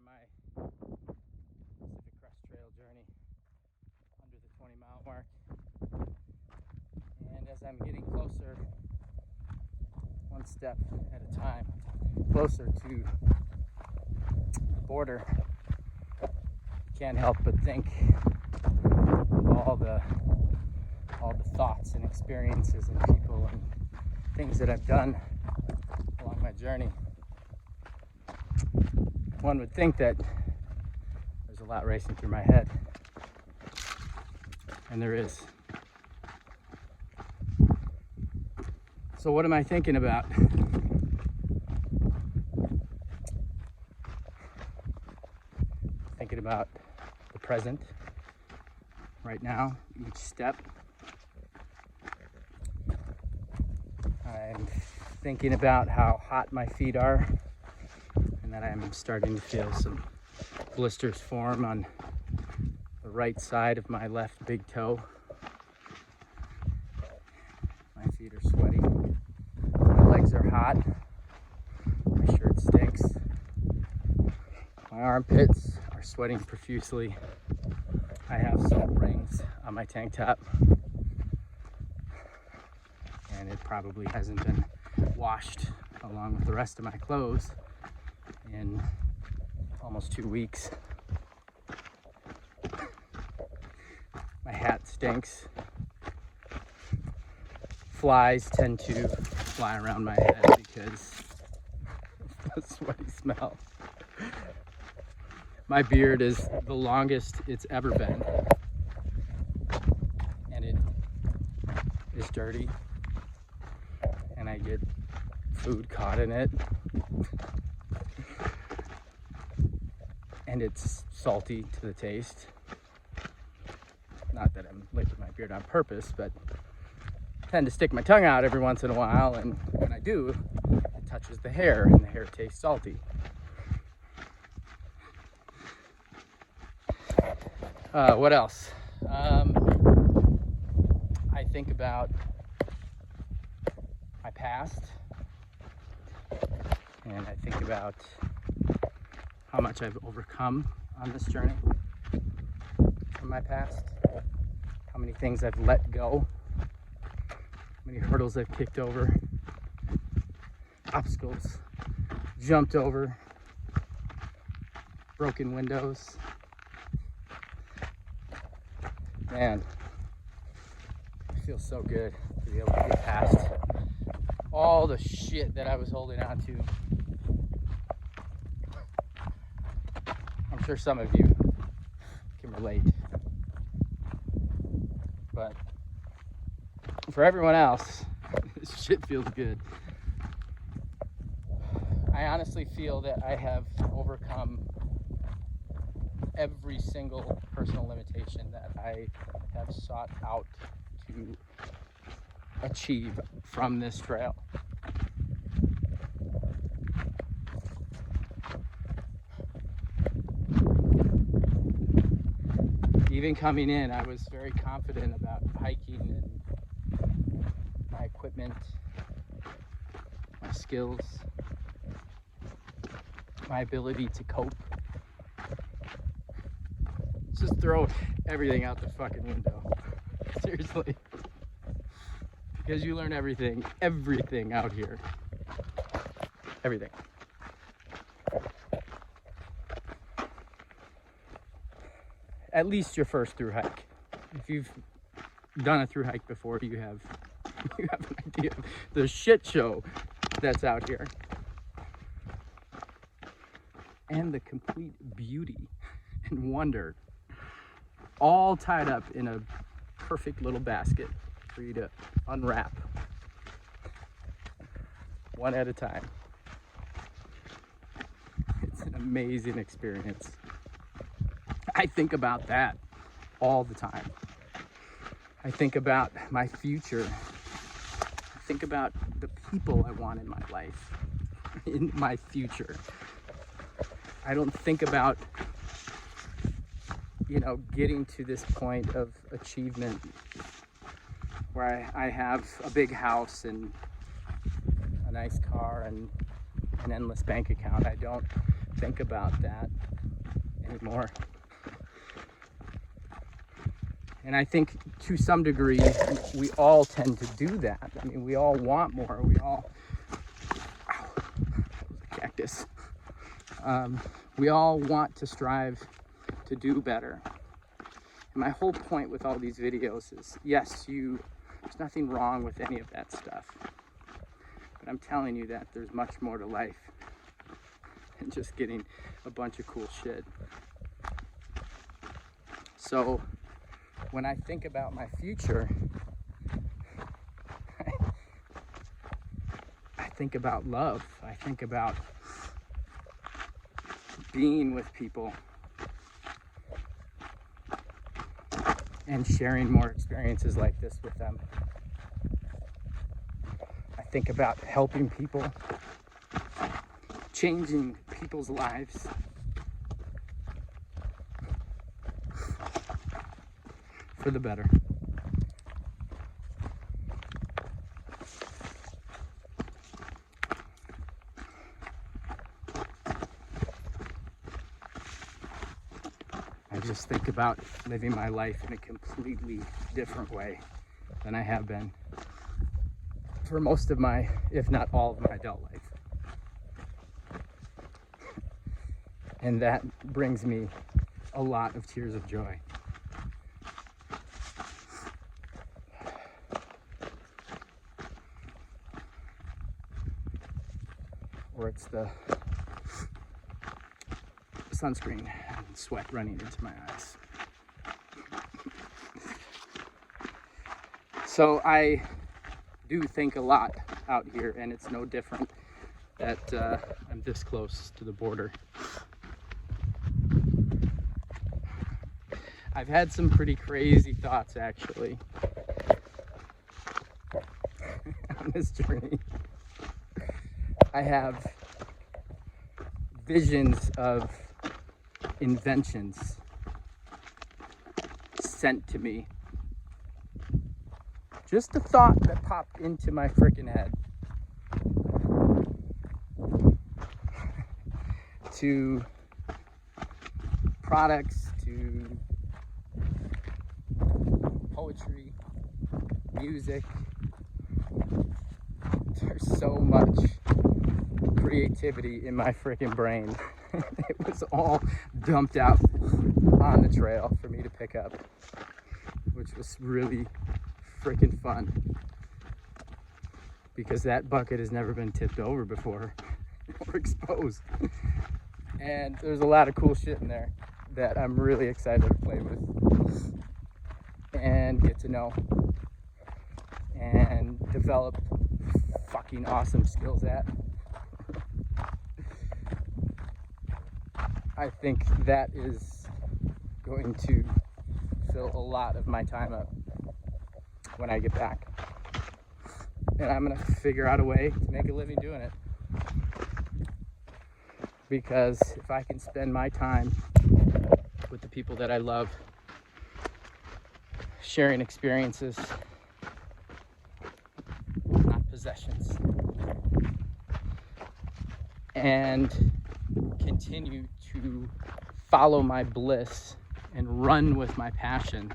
of my Pacific Crest Trail journey under the 20-mile mark. And as I'm getting closer, one step at a time, closer to the border, I can't help but think of all the thoughts and experiences and people and things that I've done along my journey. One would think that there's a lot racing through my head, and there is. So what am I thinking about? Thinking about the present, right now, each step. I'm thinking about how hot my feet are, and that I'm starting to feel some blisters form on the right side of my left big toe. My feet are sweaty. My legs are hot. My shirt stinks. My armpits are sweating profusely. I have salt rings on my tank top, and it probably hasn't been washed along with the rest of my clothes in almost 2 weeks. My hat stinks. Flies tend to fly around my head because of the sweaty smell. My beard is the longest it's ever been, and it is dirty, and I get food caught in it, and it's salty to the taste. Not that I'm licking my beard on purpose, but I tend to stick my tongue out every once in a while, and when I do, it touches the hair, and the hair tastes salty. What else? I think about my past, and I think about how much I've overcome on this journey from my past, how many things I've let go, how many hurdles I've kicked over, obstacles jumped over, broken windows. Man, it feels so good to be able to get past all the shit that I was holding on to. I'm sure some of you can relate, but for everyone else, this shit feels good. I honestly feel that I have overcome every single personal limitation that I have sought out to achieve from this trail. Even coming in, I was very confident about hiking and my equipment, my skills, my ability to cope. Just throw everything out the fucking window. Seriously. Because you learn everything out here. Everything. At least your first thru hike. If you've done a thru hike before, you have an idea of the shit show that's out here. And the complete beauty and wonder, all tied up in a perfect little basket for you to unwrap one at a time. It's an amazing experience. I think about that all the time. I think about my future. I think about the people I want in my life, in my future. I don't think about getting to this point of achievement where I have a big house and a nice car and an endless bank account. I don't think about that anymore. And I think to some degree, we all tend to do that. I mean, we all want more. We all, ow, that was a cactus. We all want to strive to do better. And my whole point with all these videos is, yes, there's nothing wrong with any of that stuff. But I'm telling you that there's much more to life than just getting a bunch of cool shit. So when I think about my future, I think about love. I think about being with people and sharing more experiences like this with them. I think about helping people, changing people's lives. For the better. I just think about living my life in a completely different way than I have been for most of my, if not all of my adult life. And that brings me a lot of tears of joy. Or it's the sunscreen and sweat running into my eyes. So I do think a lot out here, and it's no different that I'm this close to the border. I've had some pretty crazy thoughts, actually, on this journey. I have visions of inventions sent to me. Just a thought that popped into my freaking head. To products, to poetry, music. There's so much creativity in my freaking brain. It was all dumped out on the trail for me to pick up, which was really freaking fun, because that bucket has never been tipped over before or exposed. And there's a lot of cool shit in there that I'm really excited to play with and get to know and develop fucking awesome skills at. I think that is going to fill a lot of my time up when I get back. And I'm gonna figure out a way to make a living doing it. Because if I can spend my time with the people that I love, sharing experiences, not possessions, and continue to follow my bliss and run with my passion,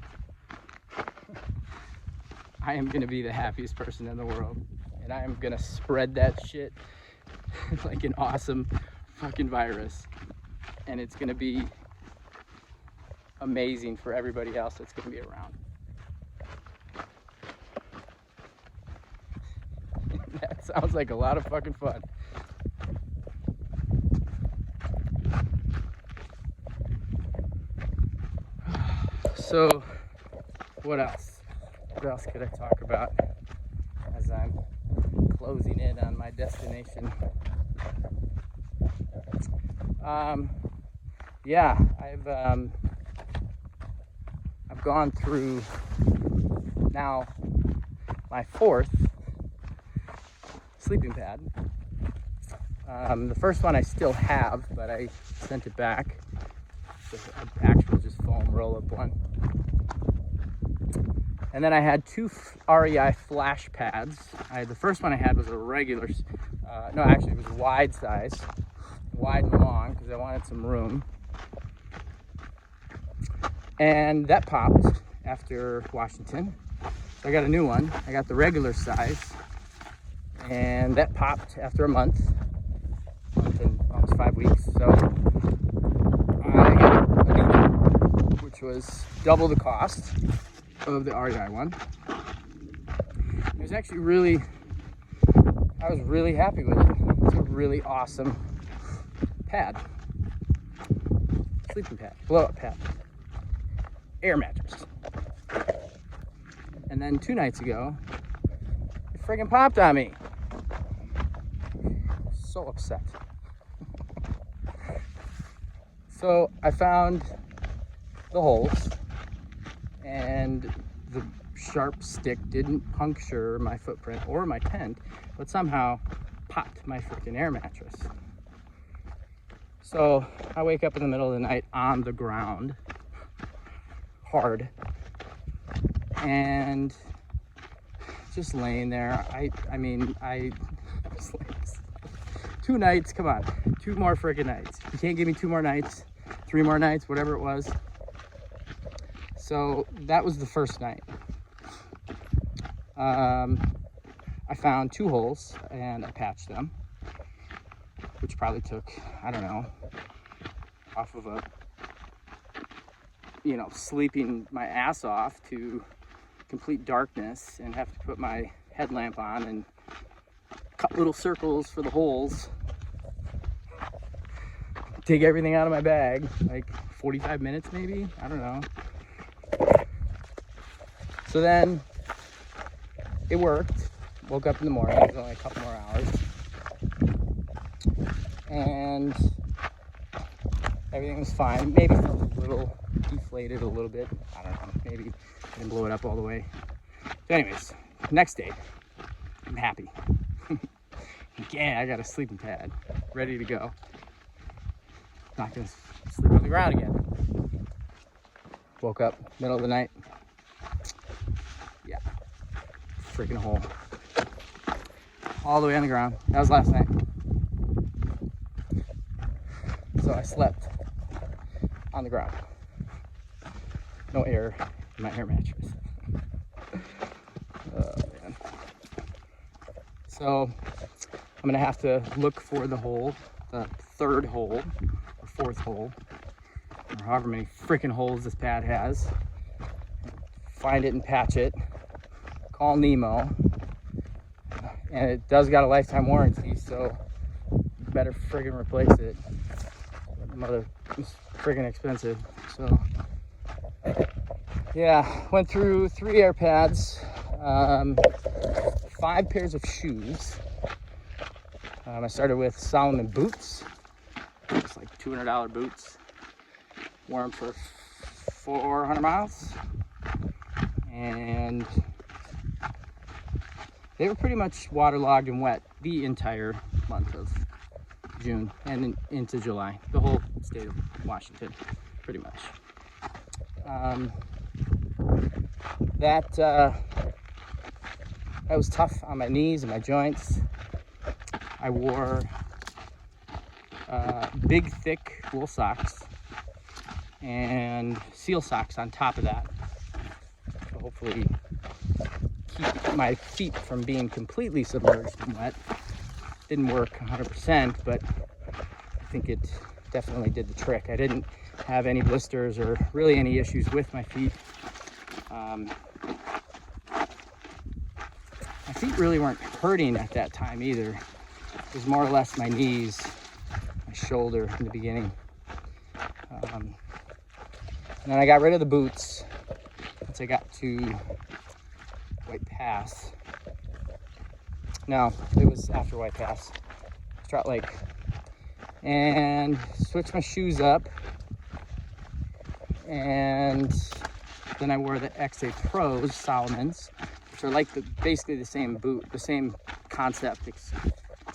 I am going to be the happiest person in the world. And I am going to spread that shit like an awesome fucking virus. And it's going to be amazing for everybody else that's going to be around. That sounds like a lot of fucking fun. So, what else? What else could I talk about as I'm closing in on my destination? Yeah, I've gone through now my 4th sleeping pad. The first one I still have, but I sent it back. It's an actual just foam roll-up one. And then I had 2 REI flash pads. The first one I had was a regular No, actually it was wide size, wide and long, because I wanted some room. And that popped after Washington. So I got a new one. I got the regular size, and that popped after a month and almost 5 weeks. So I got a new one, which was double the cost of the REI one. It was actually really, I was really happy with it. It's a really awesome pad, sleeping pad, blow-up pad, air mattress. And then 2 nights ago, it friggin' popped on me. So upset. So I found the holes, and the sharp stick didn't puncture my footprint or my tent, but somehow popped my freaking air mattress. So I wake up in the middle of the night on the ground, hard, and just laying there. I mean, I was like, 2 nights, come on, 2 more freaking nights. You can't give me 2 more nights, 3 more nights, whatever it was. So that was the first night. I found 2 holes and I patched them, which probably took, I don't know, off of a, you know, sleeping my ass off to complete darkness and have to put my headlamp on and cut little circles for the holes, take everything out of my bag, like 45 minutes maybe, I don't know. So then it worked. Woke up in the morning, it was only a couple more hours, and everything was fine. Maybe felt a little deflated a little bit, I don't know, maybe I didn't blow it up all the way. So anyways, next day, I'm happy. Yeah, I got a sleeping pad ready to go. Not gonna sleep on the ground again. Woke up middle of the night. Yeah, freaking hole all the way on the ground. That was last night. So I slept on the ground. No air in my air mattress. Oh, man. So I'm gonna have to look for the hole, the 3rd hole or 4th hole, or however many freaking holes this pad has. Find it and patch it. Call Nemo. And it does got a lifetime warranty, so you better friggin' replace it. Mother, it's friggin' expensive. So yeah, went through 3 air pads, 5 pairs of shoes. I started with Salomon boots, just like $200 boots. Wore them for 400 miles, and they were pretty much waterlogged and wet the entire month of June and into July, the whole state of Washington, pretty much. That was tough on my knees and my joints. I wore big, thick wool socks and seal socks on top of that to hopefully keep my feet from being completely submerged and wet. Didn't work 100%, but I think it definitely did the trick. I didn't have any blisters or really any issues with my feet. My feet really weren't hurting at that time either. It was more or less my knees, my shoulder in the beginning. And then I got rid of the boots once I got to White Pass. No, it was after White Pass, Trout Lake. And switched my shoes up. And then I wore the XA Pros, Salomons, which are like basically the same boot, the same concept. It's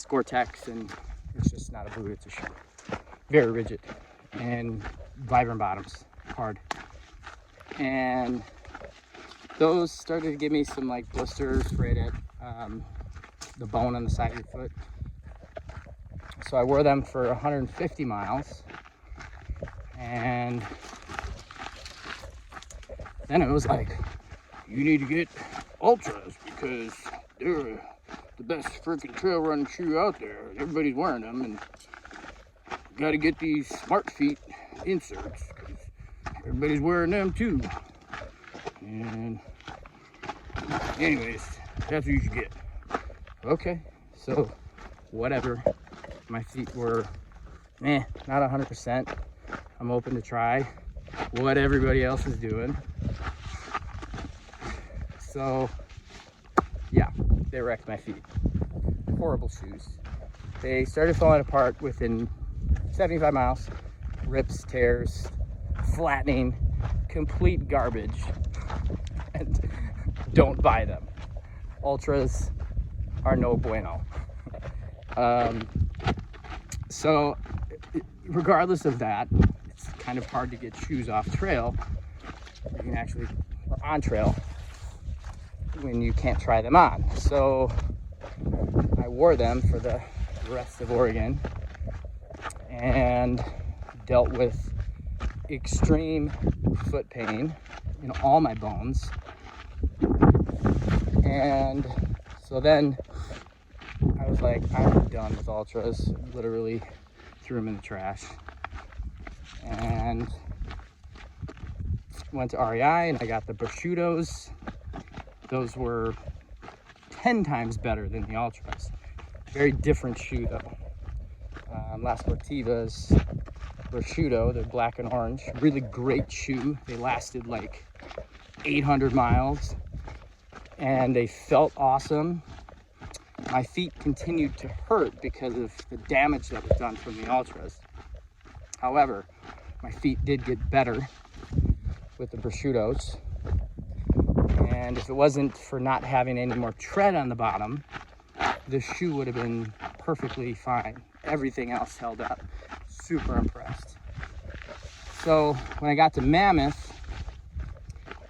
Gore-Tex, and it's just not a boot, it's a shoe. Very rigid and vibrant bottoms, hard. And those started to give me some like blisters right at the bone on the side of your foot. So I wore them for 150 miles, and then it was like, you need to get Ultras because they're the best freaking trail running shoe out there. Everybody's wearing them, and you got to get these Smart Feet inserts because everybody's wearing them too. And anyways, that's what you should get. Okay, so whatever. My feet were, not 100%. I'm open to try what everybody else is doing. So, yeah, they wrecked my feet. Horrible shoes. They started falling apart within 75 miles. Rips, tears, flattening, complete garbage. And don't buy them. Ultras are no bueno. So regardless of that, it's kind of hard to get shoes off trail. You can actually, or on trail, when you can't try them on. So I wore them for the rest of Oregon and dealt with extreme foot pain in all my bones. And so then I was like, I'm done with Ultras. Literally threw them in the trash. And went to REI and I got the prosciuttos. Those were 10 times better than the Ultras. Very different shoe though. La Sportiva's prosciutto, they're black and orange. Really great shoe. They lasted like 800 miles and they felt awesome. My feet continued to hurt because of the damage that was done from the Ultras. However, my feet did get better with the prosciuttos. And if it wasn't for not having any more tread on the bottom, the shoe would have been perfectly fine. Everything else held up. Super impressed. So when I got to Mammoth,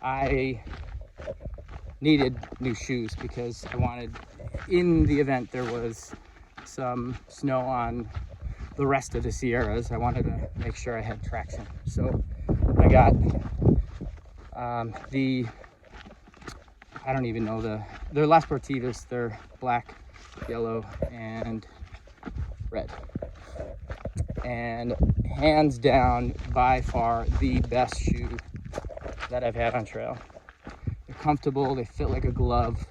I needed new shoes because I wanted, in the event there was some snow on the rest of the Sierras, I wanted to make sure I had traction. So I got I don't even know they're La Sportivas. They're black, yellow, and red. And hands down, by far, the best shoe that I've had on trail. They're comfortable, they fit like a glove.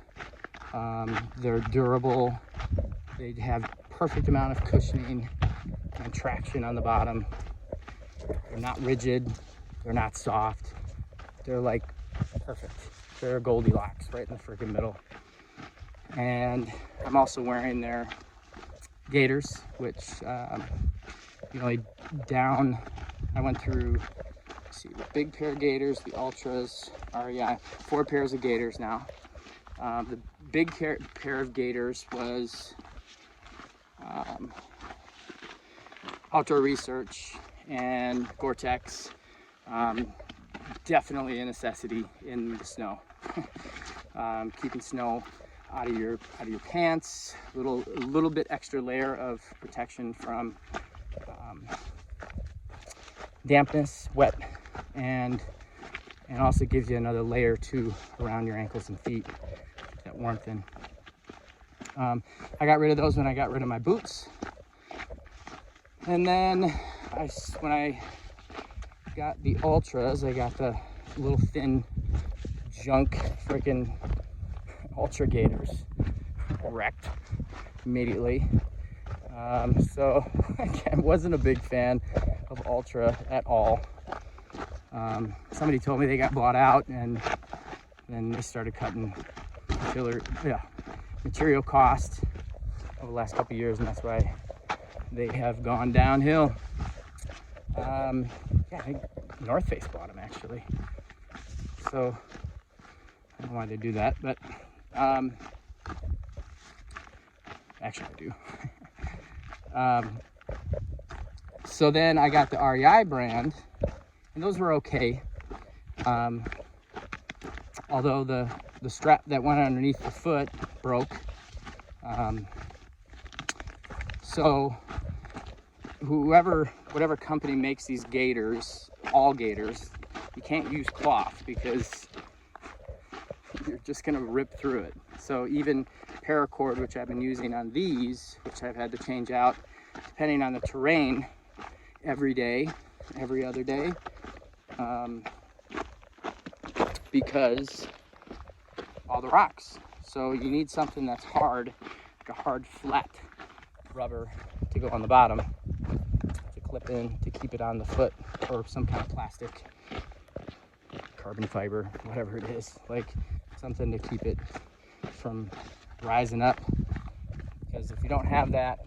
They're durable. They have perfect amount of cushioning and traction on the bottom. They're not rigid. They're not soft. They're like perfect. They're Goldilocks right in the freaking middle. And I'm also wearing their gaiters, which, I went through, the big pair of gaiters, the Ultras, REI, 4 pairs of gaiters now. The big pair of gaiters was Outdoor Research and Gore-Tex. Definitely a necessity in the snow. Keeping snow out of your pants, a little bit extra layer of protection from dampness, wet, and also gives you another layer too around your ankles and feet, keep that warmth in. I got rid of those when I got rid of my boots, and then when I got the Ultras, I got the little thin junk freaking Ultra gaiters. Wrecked immediately. So again, wasn't a big fan of Ultra at all. Somebody told me they got bought out, and then they started cutting material cost over the last couple of years, and that's why they have gone downhill. I think North Face bought them actually. So I don't know why they do that, but actually I do. So then I got the REI brand, and those were okay. Although the strap that went underneath the foot broke. So whatever company makes these gaiters, all gaiters, you can't use cloth because you're just gonna rip through it. So even paracord, which I've been using on these, which I've had to change out depending on the terrain every day, every other day, because all the rocks. So you need something that's hard, like a hard flat rubber to go on the bottom, to clip in, to keep it on the foot, or some kind of plastic, carbon fiber, whatever it is, like something to keep it from rising up. Because if you don't have that,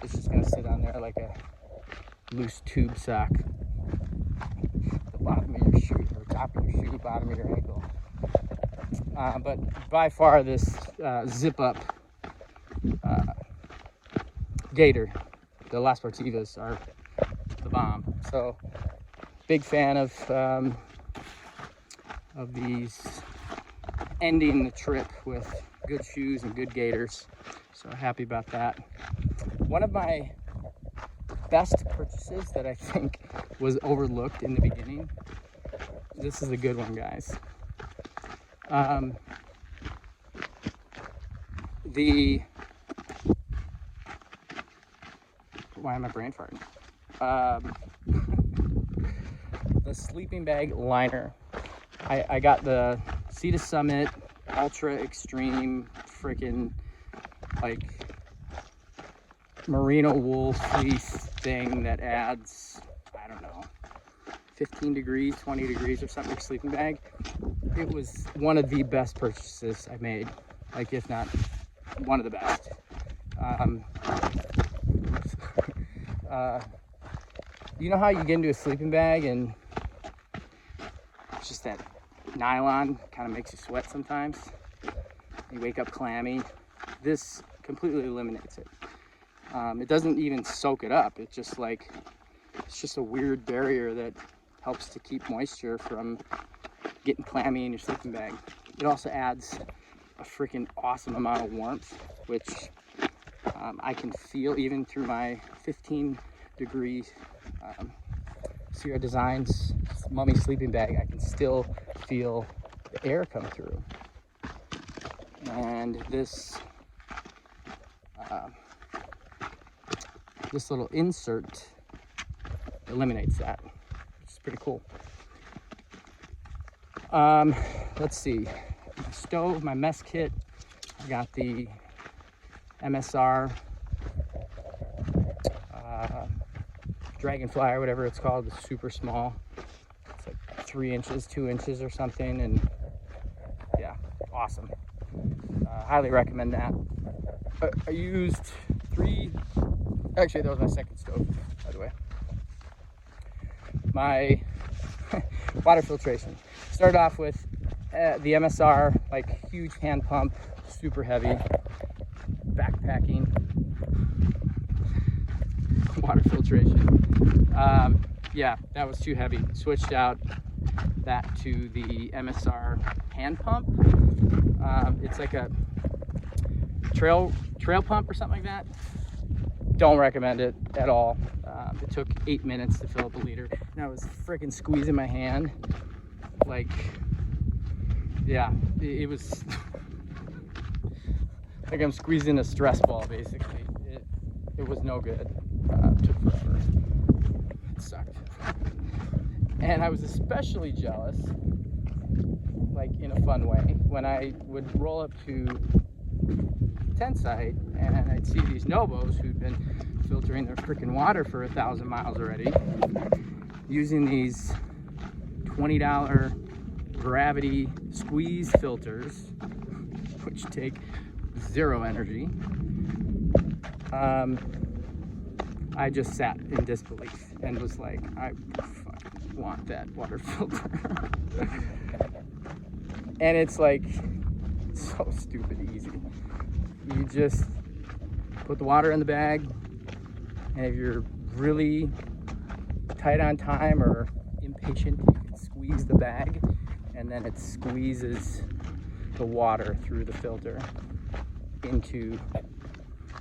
it's just gonna sit on there like a loose tube sock. The bottom of your shoe, or top of your shoe, bottom of your ankle. But by far this zip up gaiter, the La Sportivas, are the bomb. So big fan of these, ending the trip with good shoes and good gaiters. So happy about that. One of my best purchases that I think was overlooked in the beginning. This is a good one, guys. Why am I brain farting? The sleeping bag liner. I got the Sea to Summit Ultra Extreme freaking like merino wool fleece thing that adds, I don't know, 15 degrees, 20 degrees or something, sleeping bag. It was one of the best purchases I made, like if not one of the best. You know how you get into a sleeping bag and it's just that nylon kind of makes you sweat sometimes? You wake up clammy. This completely eliminates it. It doesn't even soak it up. It's just like, it's just a weird barrier that helps to keep moisture from getting clammy in your sleeping bag. It also adds a freaking awesome amount of warmth, which I can feel even through my 15-degree Sierra Designs Mummy sleeping bag. I can still feel the air come through. And this this little insert eliminates that, which is pretty cool. Let's see, my stove, my mess kit. I got the MSR Dragonfly or whatever it's called, the super small. It's like 3 inches, 2 inches or something, and yeah, awesome. Highly recommend that. I used 3, actually that was my second stove, by the way. My water filtration. Started off with the MSR, like huge hand pump, super heavy, backpacking, water filtration. Yeah, that was too heavy. Switched out that to the MSR hand pump. It's like a trail pump or something like that. Don't recommend it at all. It took 8 minutes to fill up a liter, and I was freaking squeezing my hand. Like, yeah, it was like I'm squeezing a stress ball, basically. It was no good. Took forever. It sucked. And I was especially jealous, like in a fun way, when I would roll up to the tent site and I'd see these Nobos who'd been filtering their freaking water for 1,000 miles already, using these $20 gravity squeeze filters, which take 0 energy. I just sat in disbelief and was like, I fucking want that water filter. And it's like so stupid easy. You just put the water in the bag, and if you're really tight on time or impatient, you can squeeze the bag, and then it squeezes the water through the filter into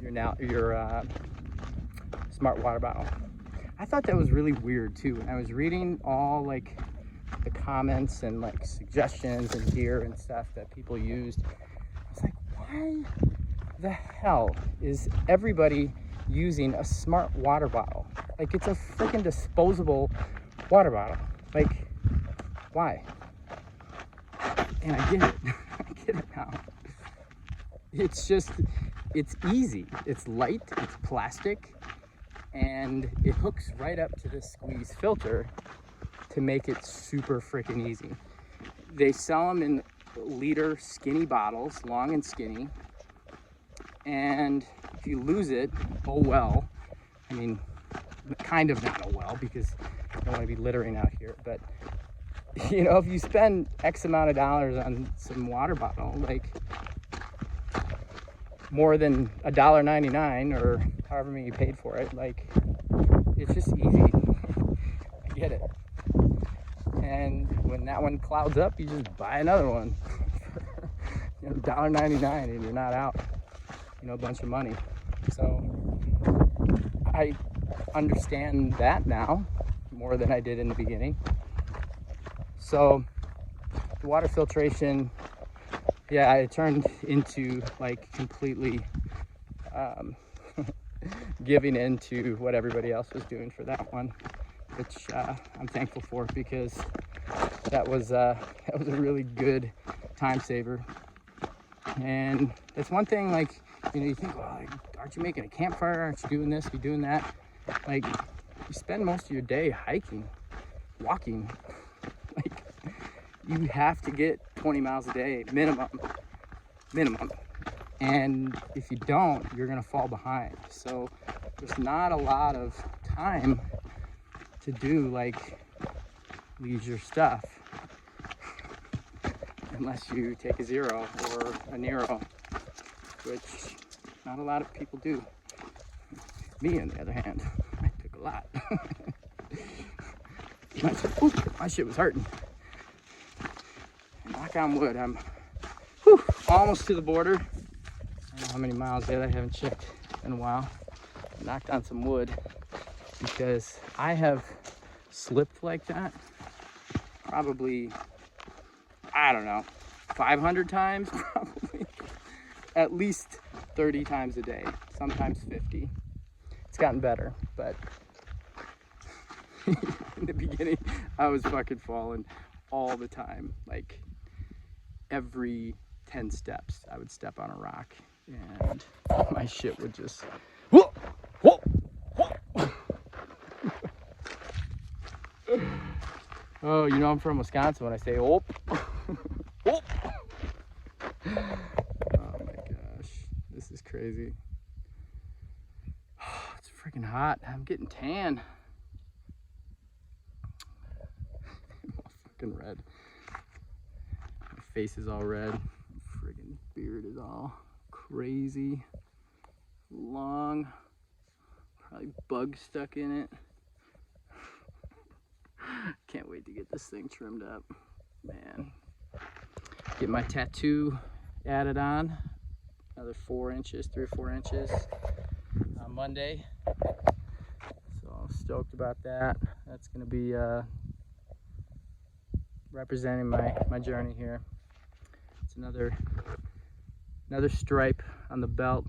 your smart water bottle. I thought that was really weird too. When I was reading all like the comments and like suggestions and gear and stuff that people used, I was like, why the hell is everybody using a smart water bottle? Like, it's a freaking disposable water bottle. Like, why? And I get it. I get it now. It's just, it's easy. It's light, it's plastic, and it hooks right up to this squeeze filter to make it super freaking easy. They sell them in liter skinny bottles, long and skinny. And if you lose it, oh well. I mean, kind of not oh well, because I don't want to be littering out here, but you know, if you spend X amount of dollars on some water bottle, like more than $1.99 or however many you paid for it, like, it's just easy. I get it. And when that one clouds up, you just buy another one for, you know, $1.99, and you're not out, you know, a bunch of money. So I understand that now more than I did in the beginning. So the water filtration, yeah, it turned into like completely giving in to what everybody else was doing for that one, which I'm thankful for, because that was a really good time saver. And that's one thing, like, you know, you think, well, like, aren't you making a campfire? Aren't you doing this? You doing that? Like, you spend most of your day hiking, walking. Like, you have to get 20 miles a day minimum. And if you don't, you're gonna fall behind. So there's not a lot of time to do like leisure stuff, unless you take a zero or a Nero, which not a lot of people do. Me, on the other hand, I took a lot. My shit was hurting. Knock on wood, I'm almost to the border. I don't know how many miles yet, I haven't checked in a while. I knocked on some wood because I have slipped like that probably, I don't know, 500 times probably. At least 30 times a day, sometimes 50. It's gotten better, but in the beginning, I was fucking falling all the time. Like, every 10 steps, I would step on a rock, and my shit would just, whoa, whoa, whoa. Oh, you know I'm from Wisconsin when I say, whoop, whoop. Oh my gosh, this is crazy. Oh, it's freaking hot. I'm getting tan. I'm all fucking red. My face is all red. My friggin' beard is all crazy long. Probably bugs stuck in it. Can't wait to get this thing trimmed up, man. Get my tattoo added on, another 3 or 4 inches on Monday. So I'm stoked about that. That's gonna be representing my journey here. It's another stripe on the belt.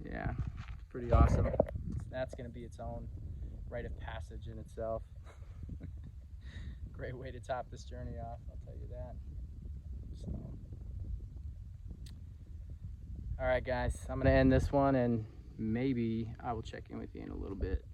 Yeah, it's pretty awesome. That's gonna be its own rite of passage in itself. Great way to top this journey off, I'll tell you that. So, all right, guys, I'm gonna end this one, and maybe I will check in with you in a little bit.